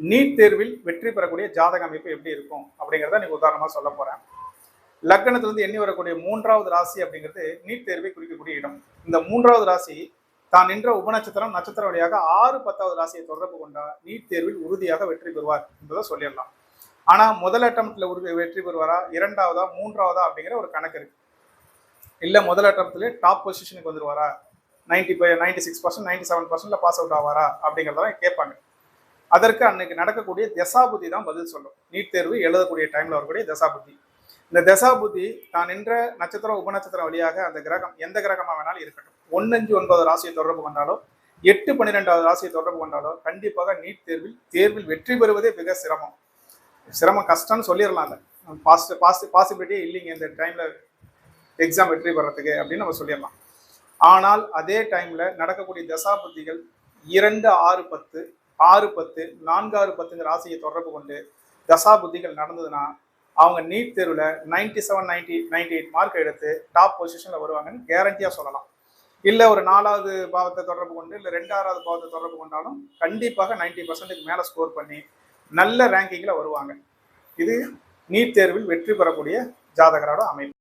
NEET தேர்வில் வெற்றி பெறக்கூடிய ஜாதக அமைப்பு எப்படி இருக்கும் அப்படிங்கிறத நீங்க உதாரணமா சொல்ல போறேன். லக்னத்திலிருந்து எண்ணி வரக்கூடிய 3வது ராசி அப்படிங்கிறது நீட் தேர்வை குறிக்கக்கூடிய இடம். இந்த 3வது ராசி தான் நின்ற உபநட்சத்திரம் நட்சத்திர வழியாக 6, 10வது ராசியை தொடர்பு கொண்டா நீட் தேர்வில் உறுதியாக வெற்றி பெறுவார் என்பதை சொல்லிடலாம். ஆனா முதல் அட்டம்ப்ட்ல வெற்றி பெறுவாரா, 2வதா, 3வதா அப்படிங்கிற ஒரு கணக்கு இருக்கு. இல்ல முதல் அட்டம்ப்ட்ல டாப் பொசிஷனுக்கு வந்துருவாரா, 96%, 97% பாஸ் அவுட் ஆவாரா அப்படிங்கிறதெல்லாம் கேட்பாங்க. அதற்கு அன்னைக்கு நடக்கக்கூடிய தசாபுத்தி தான் பதில் சொல்லும். நீட் தேர்வு எழுதக்கூடிய டைம்ல வரக்கூடிய தசாபுத்தி. இந்த தசாபுத்தி தான் நின்ற நட்சத்திரம் உபநட்சத்திரம் வழியாக அந்த கிரகம் எந்த கிரகமா வேணாலும் இருக்கட்டும், 1, 5, 9 ராசியை தொடர்பு கொண்டாலோ 8, 12வது ராசியை தொடர்பு கொண்டாலோ கண்டிப்பாக நீட் தேர்வில் வெற்றி பெறுவதே மிக சிரமம் கஷ்டம்னு சொல்லிடலாம். பாசிபிலிட்டியே இல்லைங்க இந்த டைம்ல எக்ஸாம் வெற்றி பெறத்துக்கு அப்படின்னு நம்ம சொல்லிடலாம். ஆனால் அதே டைம்ல நடக்கக்கூடிய தசாபுத்திகள் 2, 6, 10, 6, 10, 4, 6, 10 ராசியை தொடர்பு கொண்டு தசாபுத்திகள் நடந்ததுன்னா அவங்க நீட் தேர்வில் 97, 90, 98 மார்க் எடுத்து டாப் பொசிஷன்ல வருவாங்கன்னு கேரண்டியா சொல்லலாம். இல்லை ஒரு 4வது பாவத்தை தொடர்பு கொண்டு இல்லை 2வது பாவத்தை தொடர்பு கொண்டாலும் கண்டிப்பாக 90% மேலே ஸ்கோர் பண்ணி நல்ல ரேங்கிங்கில் வருவாங்க. இது நீட் தேர்வில் வெற்றி பெறக்கூடிய ஜாதகரோட அமைப்பு.